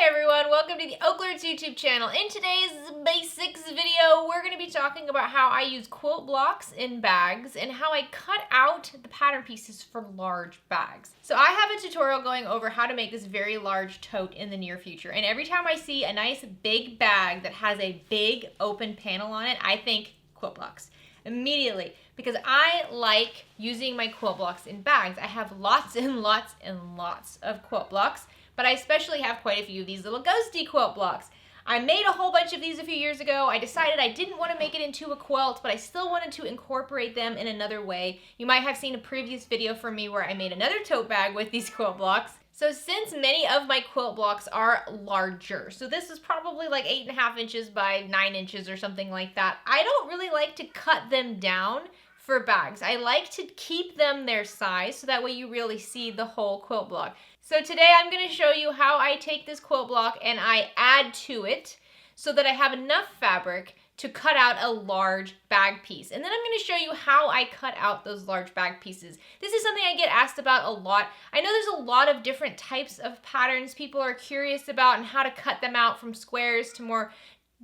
Hey everyone, welcome to the OklaRoots YouTube channel. In today's basics video, we're going to be talking about how I use quilt blocks in bags and how I cut out the pattern pieces for large bags. So I have a tutorial going over how to make this very large tote in the near future. And every time I see a nice big bag that has a big open panel on it, I think quilt blocks immediately, because I like using my quilt blocks in bags. I have lots and lots and lots of quilt blocks, but I especially have quite a few of these little ghosty quilt blocks. I made a whole bunch of these a few years ago. I decided I didn't want to make it into a quilt, but I still wanted to incorporate them in another way. You might have seen a previous video from me where I made another tote bag with these quilt blocks. So since many of my quilt blocks are larger, so this is probably like 8.5 inches by 9 inches or something like that, I don't really like to cut them down for bags. I like to keep them their size so that way you really see the whole quilt block. So today I'm going to show you how I take this quilt block and I add to it so that I have enough fabric to cut out a large bag piece. And then I'm going to show you how I cut out those large bag pieces. This is something I get asked about a lot. I know there's a lot of different types of patterns people are curious about and how to cut them out from squares to more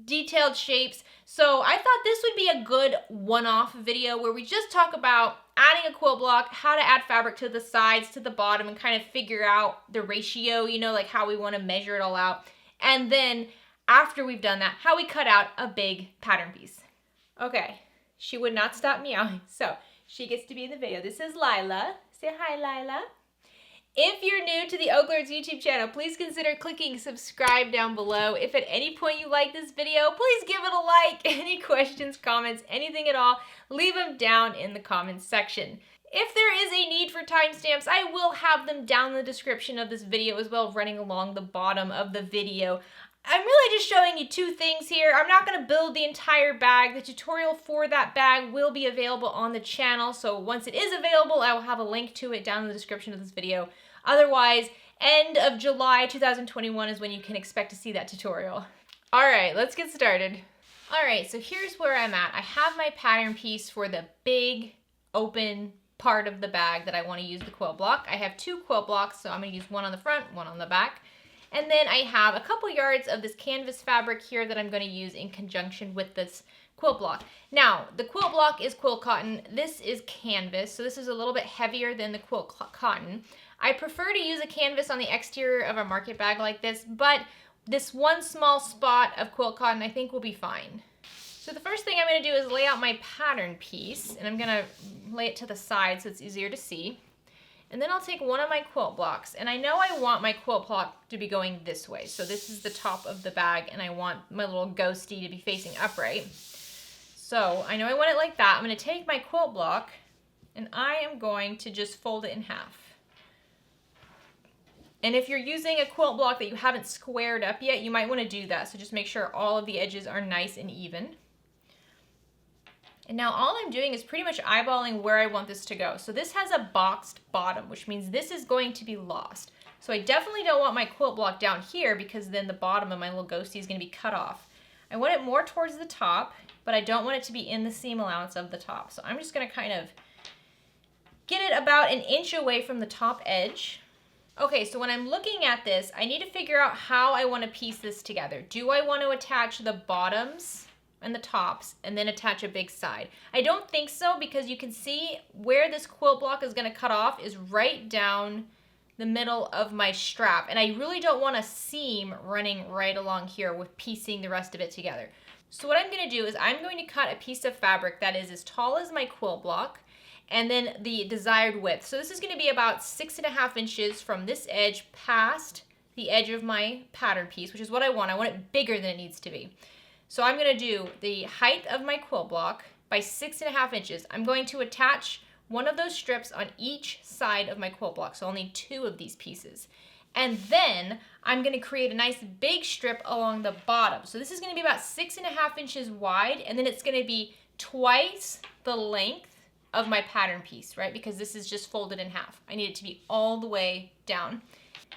detailed shapes. So I thought this would be a good one-off video where we just talk about adding a quilt block, how to add fabric to the sides, to the bottom, and kind of figure out the ratio, you know, like how we want to measure it all out. And then after we've done that, how we cut out a big pattern piece. Okay, she would not stop meowing, so she gets to be in the video. This is Lila. Say hi, Lila. If you're new to the OklaRoots YouTube channel, please consider clicking subscribe down below. If at any point you like this video, please give it a like. Any questions, comments, anything at all, leave them down in the comments section. If there is a need for timestamps, I will have them down in the description of this video as well, running along the bottom of the video. I'm really just showing you two things here. I'm not going to build the entire bag. The tutorial for that bag will be available on the channel, so once it is available, I will have a link to it down in the description of this video. Otherwise, end of July 2021 is when you can expect to see that tutorial. All right, let's get started. All right, so here's where I'm at. I have my pattern piece for the big open part of the bag that I want to use the quilt block. I have two quilt blocks, so I'm going to use one on the front, one on the back. And then I have a couple yards of this canvas fabric here that I'm going to use in conjunction with this quilt block. Now, the quilt block is quilt cotton. This is canvas, so this is a little bit heavier than the quilt cotton. I prefer to use a canvas on the exterior of a market bag like this, but this one small spot of quilt cotton I think will be fine. So the first thing I'm going to do is lay out my pattern piece, and I'm going to lay it to the side so it's easier to see. And then I'll take one of my quilt blocks, and I know I want my quilt block to be going this way. So this is the top of the bag, and I want my little ghosty to be facing upright. So I know I want it like that. I'm going to take my quilt block, and I am going to just fold it in half. And if you're using a quilt block that you haven't squared up yet, you might want to do that. So just make sure all of the edges are nice and even. And now all I'm doing is pretty much eyeballing where I want this to go. So this has a boxed bottom, which means this is going to be lost. So I definitely don't want my quilt block down here because then the bottom of my little ghosty is going to be cut off. I want it more towards the top, but I don't want it to be in the seam allowance of the top. So I'm just going to kind of get it about an inch away from the top edge. Okay, so when I'm looking at this, I need to figure out how I want to piece this together. Do I want to attach the bottoms and the tops and then attach a big side? I don't think so, because you can see where this quilt block is going to cut off is right down the middle of my strap, and I really don't want a seam running right along here with piecing the rest of it together. So what I'm going to do is I'm going to cut a piece of fabric that is as tall as my quilt block and then the desired width. So this is going to be about 6.5 inches from this edge past the edge of my pattern piece, which is what I want. I want it bigger than it needs to be. So I'm going to do the height of my quilt block by 6.5 inches. I'm going to attach one of those strips on each side of my quilt block. So I'll need 2 of these pieces. And then I'm going to create a nice big strip along the bottom. So this is going to be about 6.5 inches wide, and then it's going to be twice the length of my pattern piece, right? Because this is just folded in half. I need it to be all the way down.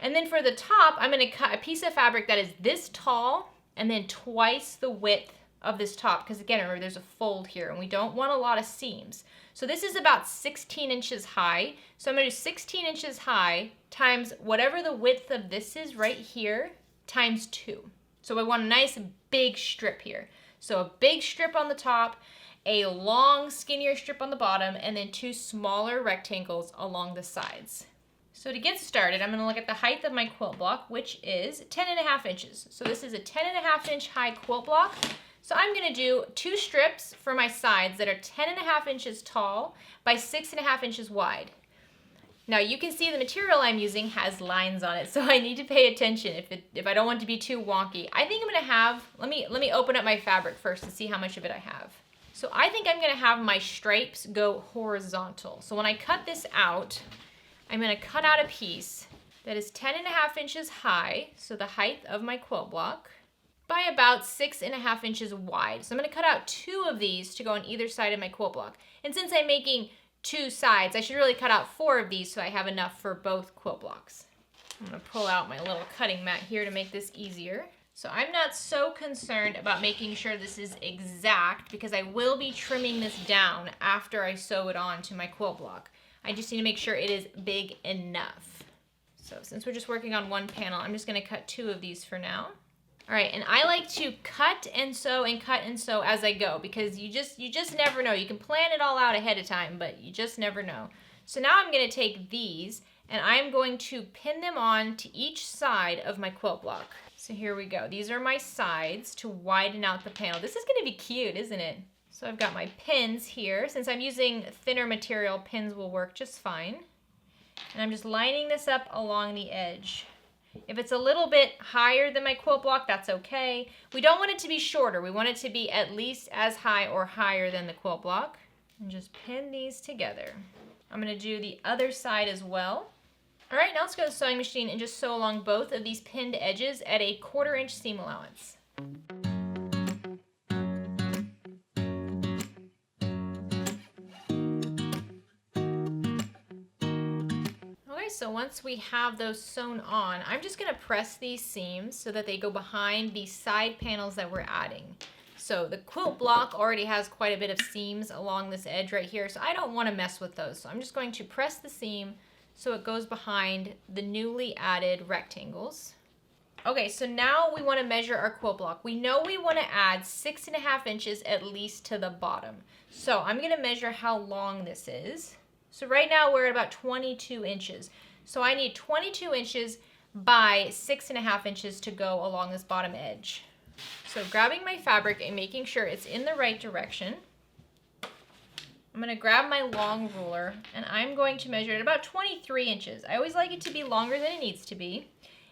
And then for the top, I'm going to cut a piece of fabric that is this tall and then twice the width of this top, because again, remember there's a fold here and we don't want a lot of seams. So this is about 16 inches high. So I'm going to do 16 inches high times whatever the width of this is right here times 2. So I want a nice big strip here. So a big strip on the top, a long skinnier strip on the bottom, and then 2 smaller rectangles along the sides. So to get started, I'm going to look at the height of my quilt block, which is 10.5 inches. So this is a 10.5 inch high quilt block. So I'm going to do 2 strips for my sides that are 10.5 inches tall by 6.5 inches wide. Now you can see the material I'm using has lines on it, so I need to pay attention if I don't want it to be too wonky. I think I'm going to have, let me open up my fabric first to see how much of it I have. So I think I'm going to have my stripes go horizontal. So when I cut this out, I'm going to cut out a piece that is 10.5 inches high, so the height of my quilt block, by about 6.5 inches wide. So I'm going to cut out 2 of these to go on either side of my quilt block. And since I'm making 2 sides, I should really cut out 4 of these so I have enough for both quilt blocks. I'm going to pull out my little cutting mat here to make this easier. So I'm not so concerned about making sure this is exact because I will be trimming this down after I sew it on to my quilt block. I just need to make sure it is big enough. So since we're just working on one panel, I'm just going to cut 2 of these for now. All right, and I like to cut and sew as I go because you just never know. You can plan it all out ahead of time, but you just never know. So now I'm going to take these and I'm going to pin them on to each side of my quilt block. So here we go. These are my sides to widen out the panel. This is going to be cute, isn't it? So I've got my pins here. Since I'm using thinner material, pins will work just fine. And I'm just lining this up along the edge. If it's a little bit higher than my quilt block, that's okay. We don't want it to be shorter. We want it to be at least as high or higher than the quilt block. And just pin these together. I'm going to do the other side as well. All right, now let's go to the sewing machine and just sew along both of these pinned edges at a 1/4 inch seam allowance. So once we have those sewn on, I'm just going to press these seams so that they go behind the side panels that we're adding. So the quilt block already has quite a bit of seams along this edge right here, so I don't want to mess with those. So I'm just going to press the seam so it goes behind the newly added rectangles. Okay, so now we want to measure our quilt block. We know we want to add 6.5 inches at least to the bottom. So I'm going to measure how long this is. So right now we're at about 22 inches. So I need 22 inches by 6.5 inches to go along this bottom edge. So grabbing my fabric and making sure it's in the right direction, I'm going to grab my long ruler and I'm going to measure it about 23 inches. I always like it to be longer than it needs to be.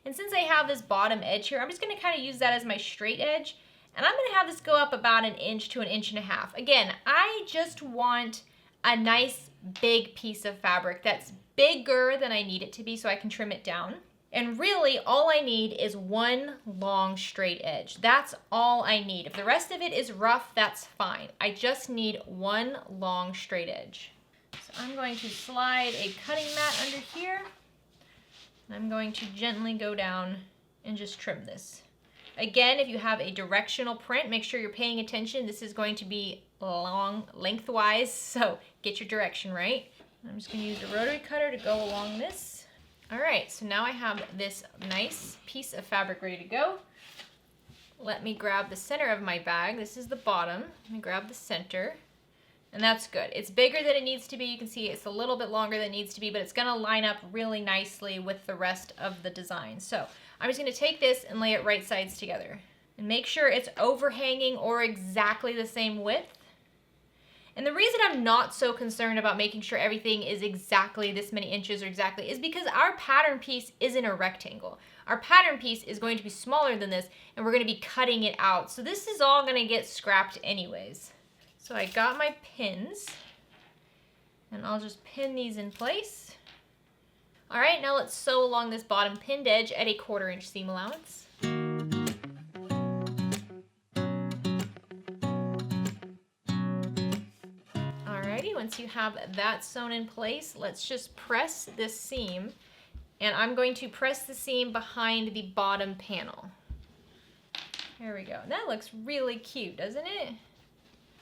And since I have this bottom edge here, I'm just going to kind of use that as my straight edge. And I'm going to have this go up about 1 inch to 1.5 inches. Again, I just want a nice big piece of fabric that's bigger than I need it to be so I can trim it down. And really all I need is 1 long straight edge. That's all I need. If the rest of it is rough, that's fine. I just need 1 long straight edge. So I'm going to slide a cutting mat under here. And I'm going to gently go down and just trim this. Again, if you have a directional print, make sure you're paying attention. This is going to be long lengthwise, so get your direction right. I'm just going to use a rotary cutter to go along this. All right, so now I have this nice piece of fabric ready to go. Let me grab the center of my bag. This is the bottom. Let me grab the center. And that's good. It's bigger than it needs to be. You can see it's a little bit longer than it needs to be, but it's going to line up really nicely with the rest of the design. So I'm just going to take this and lay it right sides together. And make sure it's overhanging or exactly the same width. And the reason I'm not so concerned about making sure everything is exactly this many inches or exactly is because our pattern piece isn't a rectangle. Our pattern piece is going to be smaller than this and we're going to be cutting it out. So this is all going to get scrapped anyways. So I got my pins and I'll just pin these in place. All right, now let's sew along this bottom pinned edge at a 1/4 inch seam allowance. Once you have that sewn in place, let's just press this seam, and I'm going to press the seam behind the bottom panel. There we go. That looks really cute, doesn't it?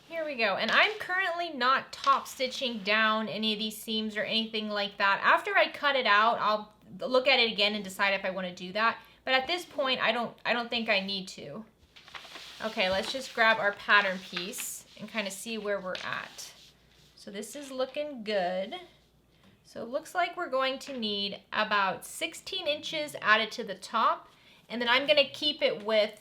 Here we go. And I'm currently not top stitching down any of these seams or anything like that. After I cut it out, I'll look at it again and decide if I want to do that. But at this point, I don't think I need to. Okay, let's just grab our pattern piece and kind of see where we're at. So this is looking good. So it looks like we're going to need about 16 inches added to the top, and then I'm going to keep it with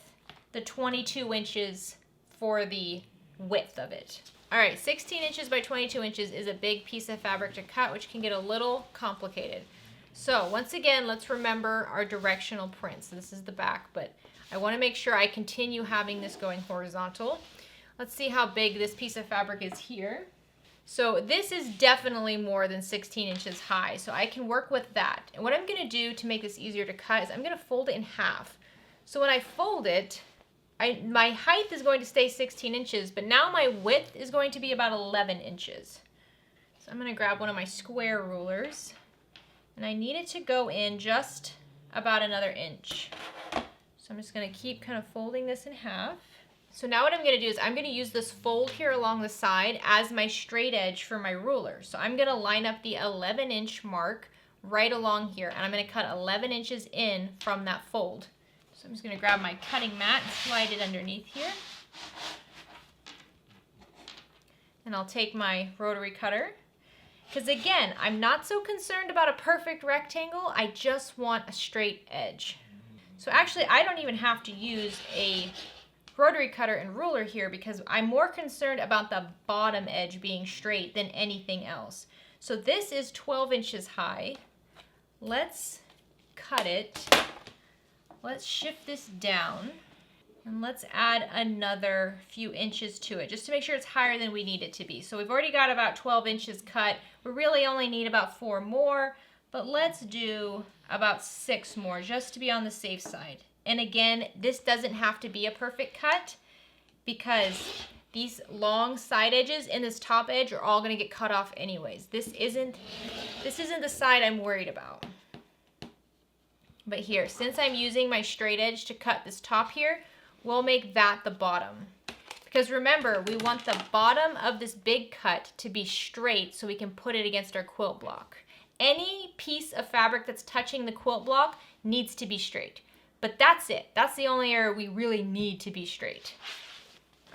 the 22 inches for the width of it. All right, 16 inches by 22 inches is a big piece of fabric to cut, which can get a little complicated. So once again, let's remember our directional print. So this is the back, but I want to make sure I continue having this going horizontal. Let's see how big this piece of fabric is here. So this is definitely more than 16 inches high, so I can work with that. And what I'm going to do to make this easier to cut is I'm going to fold it in half. So when I fold it, my height is going to stay 16 inches, but now my width is going to be about 11 inches. So I'm going to grab one of my square rulers, and I need it to go in just about another inch. So I'm just going to keep kind of folding this in half. So now what I'm going to do is I'm going to use this fold here along the side as my straight edge for my ruler. So I'm going to line up the 11-inch mark right along here, and I'm going to cut 11 inches in from that fold. So I'm just going to grab my cutting mat and slide it underneath here. And I'll take my rotary cutter. Because again, I'm not so concerned about a perfect rectangle, I just want a straight edge. So actually, I don't even have to use a rotary cutter and ruler here because I'm more concerned about the bottom edge being straight than anything else. So this is 12 inches high. Let's cut it. Let's shift this down and let's add another few inches to it just to make sure it's higher than we need it to be. So we've already got about 12 inches cut. We really only need about 4 more, but let's do about 6 more just to be on the safe side. And again, this doesn't have to be a perfect cut because these long side edges and this top edge are all going to get cut off anyways. This isn't the side I'm worried about. But here, since I'm using my straight edge to cut this top here, we'll make that the bottom. Because remember, we want the bottom of this big cut to be straight so we can put it against our quilt block. Any piece of fabric that's touching the quilt block needs to be straight. But that's it. That's the only area we really need to be straight.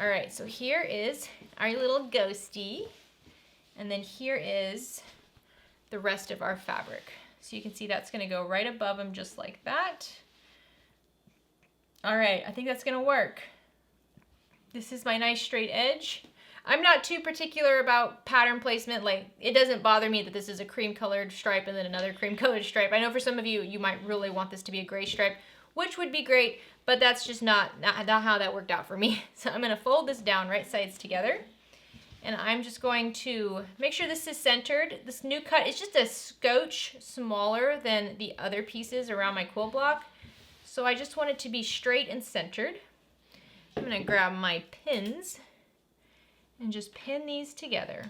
All right, so here is our little ghosty. And then here is the rest of our fabric. So you can see that's gonna go right above them just like that. All right, I think that's gonna work. This is my nice straight edge. I'm not too particular about pattern placement. Like, it doesn't bother me that this is a cream colored stripe and then another cream colored stripe. I know for some of you, you might really want this to be a gray stripe, which would be great, but that's just not how that worked out for me. So I'm gonna fold this down right sides together. And I'm just going to make sure this is centered. This new cut is just a scotch smaller than the other pieces around my quilt block. So I just want it to be straight and centered. I'm gonna grab my pins and just pin these together.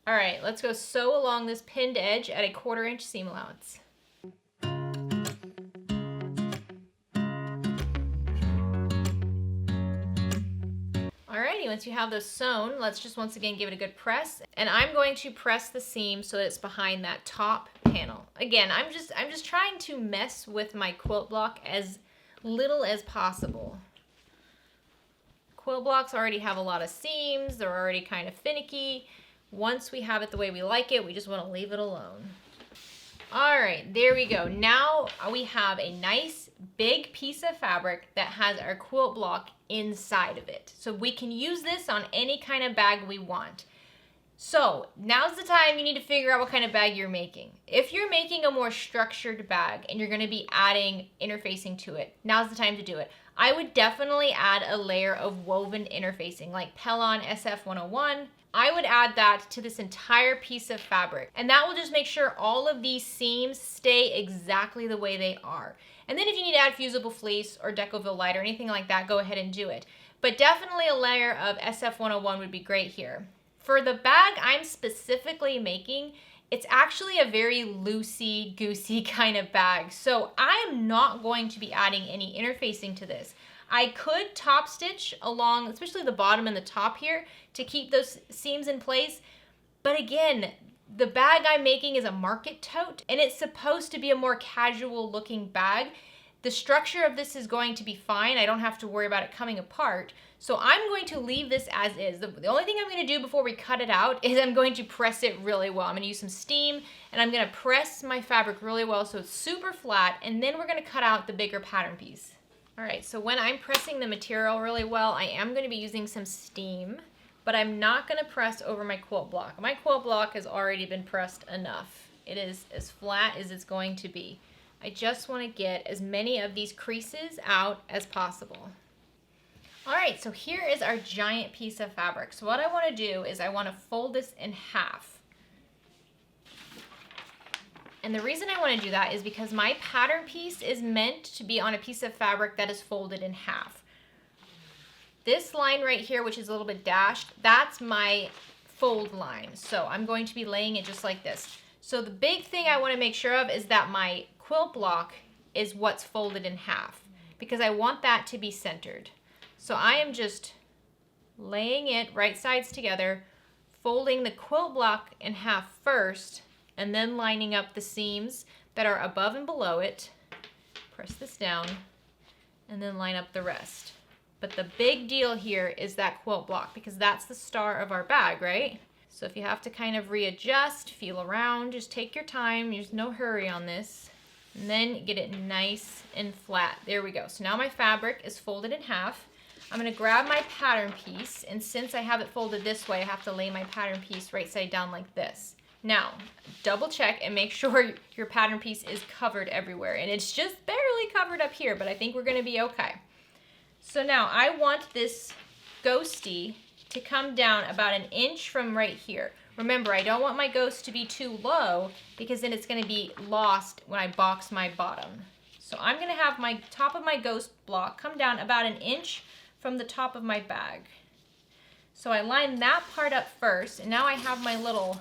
All right, let's go sew along this pinned edge at a 1/4 inch seam allowance. Alrighty, once you have those sewn, let's just once again give it a good press. And I'm going to press the seam so that it's behind that top panel. Again, I'm just trying to mess with my quilt block as little as possible. Quilt blocks already have a lot of seams, they're already kind of finicky. Once we have it the way we like it, we just want to leave it alone. All right, there we go. Now we have a nice big piece of fabric that has our quilt block inside of it. So we can use this on any kind of bag we want. So now's the time you need to figure out what kind of bag you're making. If you're making a more structured bag and you're gonna be adding interfacing to it, now's the time to do it. I would definitely add a layer of woven interfacing like Pellon SF101. I would add that to this entire piece of fabric, and that will just make sure all of these seams stay exactly the way they are. And then if you need to add fusible fleece or Decoville light or anything like that, go ahead and do it. But definitely a layer of SF101 would be great here. For the bag I'm specifically making, it's actually a very loosey-goosey kind of bag. So I'm not going to be adding any interfacing to this. I could top stitch along, especially the bottom and the top here, to keep those seams in place. But again, the bag I'm making is a market tote, and it's supposed to be a more casual looking bag. The structure of this is going to be fine. I don't have to worry about it coming apart. So I'm going to leave this as is. The only thing I'm going to do before we cut it out is I'm going to press it really well. I'm going to use some steam and I'm going to press my fabric really well so it's super flat, and then we're going to cut out the bigger pattern piece. All right, so when I'm pressing the material really well, I am going to be using some steam, but I'm not going to press over my quilt block. My quilt block has already been pressed enough. It is as flat as it's going to be. I just want to get as many of these creases out as possible. All right, so here is our giant piece of fabric. So what I want to do is I want to fold this in half. And the reason I want to do that is because my pattern piece is meant to be on a piece of fabric that is folded in half. This line right here, which is a little bit dashed, that's my fold line. So I'm going to be laying it just like this. So the big thing I want to make sure of is that my quilt block is what's folded in half, because I want that to be centered. So I am just laying it right sides together, folding the quilt block in half first, and then lining up the seams that are above and below it. Press this down, and then line up the rest. But the big deal here is that quilt block, because that's the star of our bag, right? So if you have to kind of readjust, feel around, just take your time. There's no hurry on this. And then get it nice and flat. There we go. So now my fabric is folded in half. I'm going to grab my pattern piece, and since I have it folded this way, I have to lay my pattern piece right side down like this. Now, double check and make sure your pattern piece is covered everywhere. And it's just barely covered up here, but I think we're going to be okay. So now I want this ghosty to come down about 1 inch from right here. Remember, I don't want my ghost to be too low, because then it's going to be lost when I box my bottom. So I'm going to have my top of my ghost block come down about 1 inch from the top of my bag. So I line that part up first, and now I have my little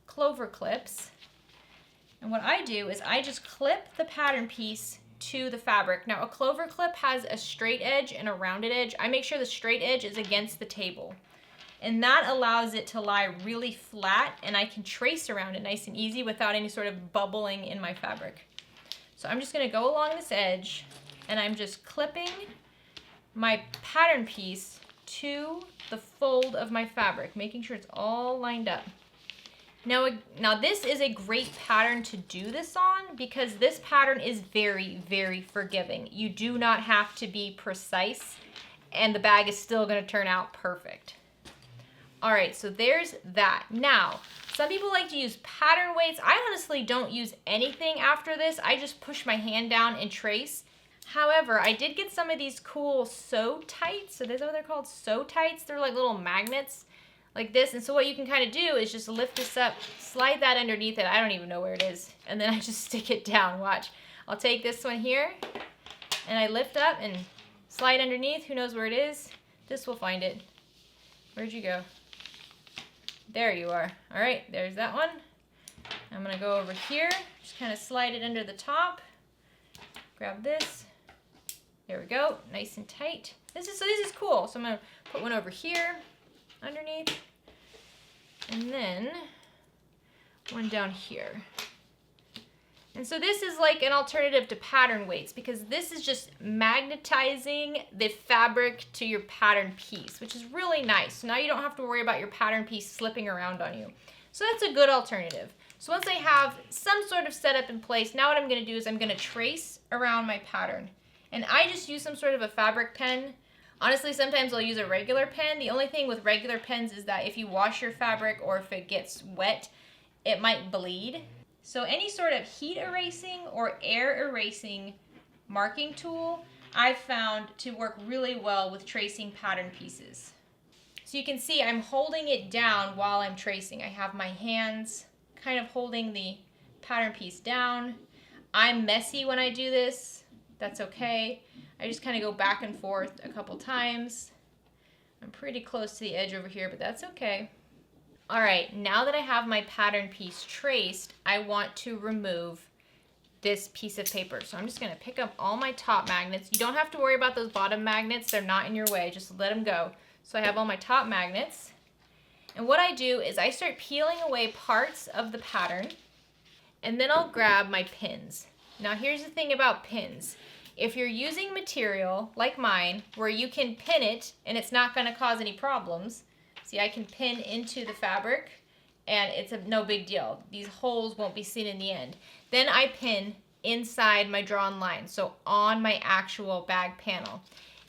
clover clips. And what I do is I just clip the pattern piece to the fabric. Now a clover clip has a straight edge and a rounded edge. I make sure the straight edge is against the table. And that allows it to lie really flat, and I can trace around it nice and easy without any sort of bubbling in my fabric. So I'm just going to go along this edge, and I'm just clipping my pattern piece to the fold of my fabric, making sure it's all lined up. Now this is a great pattern to do this on, because this pattern is very, very forgiving. You do not have to be precise, and the bag is still going to turn out perfect. All right, so there's that. Now, some people like to use pattern weights. I honestly don't use anything after this. I just push my hand down and trace. However, I did get some of these cool sew tights. So these are what they're called, sew tights. They're like little magnets like this. And so what you can kind of do is just lift this up, slide that underneath it. I don't even know where it is. And then I just stick it down. Watch. I'll take this one here, and I lift up and slide underneath. Who knows where it is? This will find it. Where'd you go? There you are. All right, there's that one. I'm gonna go over here, just kind of slide it under the top. Grab this. There we go, nice and tight. This is cool. So I'm gonna put one over here, underneath, and then one down here. And so this is like an alternative to pattern weights, because this is just magnetizing the fabric to your pattern piece, which is really nice. So now you don't have to worry about your pattern piece slipping around on you. So that's a good alternative. So once I have some sort of setup in place, now what I'm going to do is I'm going to trace around my pattern. And I just use some sort of a fabric pen. Honestly, sometimes I'll use a regular pen. The only thing with regular pens is that if you wash your fabric or if it gets wet, it might bleed. So any sort of heat erasing or air erasing marking tool I've found to work really well with tracing pattern pieces. So you can see I'm holding it down while I'm tracing. I have my hands kind of holding the pattern piece down. I'm messy when I do this. That's okay. I just kind of go back and forth a couple times. I'm pretty close to the edge over here, but that's okay. All right, now that I have my pattern piece traced, I want to remove this piece of paper. So I'm just gonna pick up all my top magnets. You don't have to worry about those bottom magnets. They're not in your way, just let them go. So I have all my top magnets. And what I do is I start peeling away parts of the pattern, and then I'll grab my pins. Now here's the thing about pins. If you're using material like mine, where you can pin it and it's not going to cause any problems, see, I can pin into the fabric and it's no big deal. These holes won't be seen in the end. Then I pin inside my drawn line, so on my actual bag panel.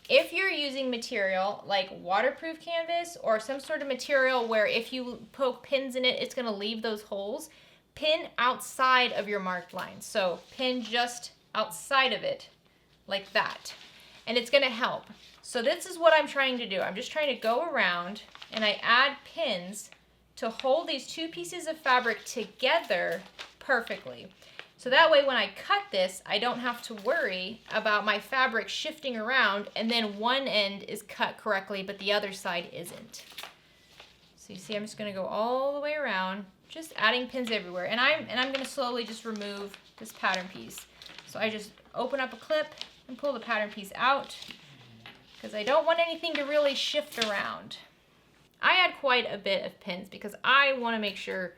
If you're using material like waterproof canvas or some sort of material where if you poke pins in it, it's going to leave those holes, pin outside of your marked line. So pin just outside of it like that, and it's going to help. So this is what I'm trying to do. I'm just trying to go around and I add pins to hold these two pieces of fabric together perfectly. So that way when I cut this, I don't have to worry about my fabric shifting around and then one end is cut correctly, but the other side isn't. So you see, I'm just gonna go all the way around, just adding pins everywhere. And I'm gonna slowly just remove this pattern piece. So I just open up a clip and pull the pattern piece out because I don't want anything to really shift around. I add quite a bit of pins because I wanna make sure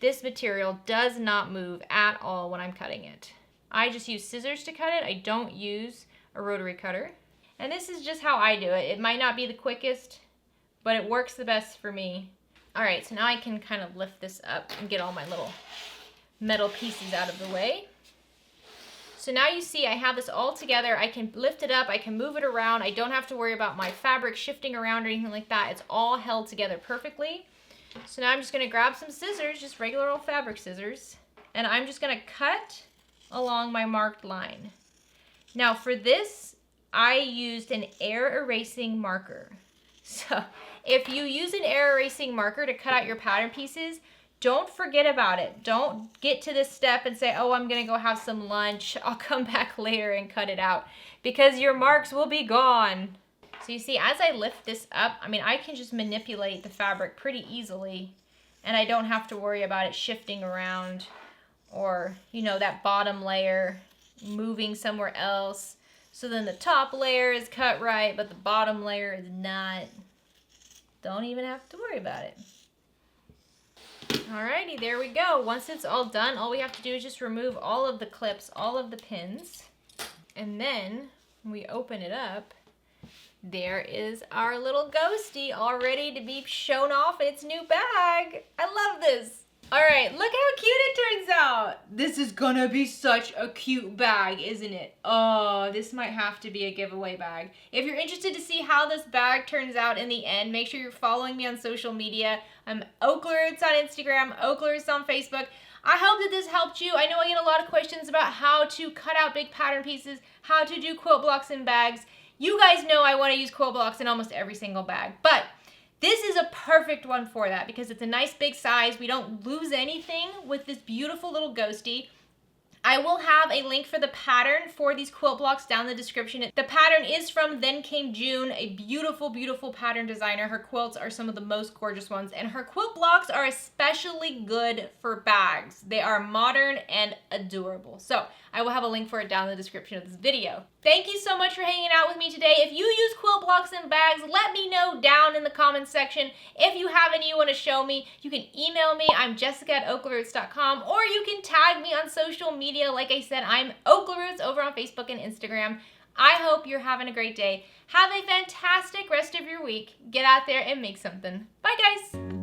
this material does not move at all when I'm cutting it. I just use scissors to cut it. I don't use a rotary cutter. And this is just how I do it. It might not be the quickest, but it works the best for me. All right, so now I can kind of lift this up and get all my little metal pieces out of the way. So now you see I have this all together. I can lift it up, I can move it around. I don't have to worry about my fabric shifting around or anything like that. It's all held together perfectly. So now I'm just going to grab some scissors, just regular old fabric scissors, and I'm just going to cut along my marked line. Now for this, I used an air erasing marker. So if you use an air erasing marker to cut out your pattern pieces, don't forget about it. Don't get to this step and say, oh, I'm going to go have some lunch. I'll come back later and cut it out, because your marks will be gone. So you see, as I lift this up, I mean, I can just manipulate the fabric pretty easily, and I don't have to worry about it shifting around or, you know, that bottom layer moving somewhere else. So then the top layer is cut right, but the bottom layer is not. Don't even have to worry about it. Alrighty, there we go. Once it's all done, all we have to do is just remove all of the clips, all of the pins, and then when we open it up, there is our little ghostie all ready to be shown off in its new bag. I love this. All right, look how cute it turns out. This is gonna be such a cute bag, isn't it? Oh, this might have to be a giveaway bag. If you're interested to see how this bag turns out in the end, make sure you're following me on social media. I'm OklaRoots on Instagram, OklaRoots on Facebook. I hope that this helped you. I know I get a lot of questions about how to cut out big pattern pieces, how to do quilt blocks in bags. You guys know I want to use quilt blocks in almost every single bag, but this is a perfect one for that because it's a nice big size. We don't lose anything with this beautiful little ghostie. I will have a link for the pattern for these quilt blocks down in the description. The pattern is from Then Came June, a beautiful, beautiful pattern designer. Her quilts are some of the most gorgeous ones, and her quilt blocks are especially good for bags. They are modern and adorable. So I will have a link for it down in the description of this video. Thank you so much for hanging out with me today. If you use quilt blocks and bags, let me know down in the comments section. If you have any you want to show me, you can email me. I'm Jessica@OklaRoots.com, or you can tag me on social media. Like I said, I'm OklaRoots over on Facebook and Instagram. I hope you're having a great day. Have a fantastic rest of your week. Get out there and make something. Bye, guys.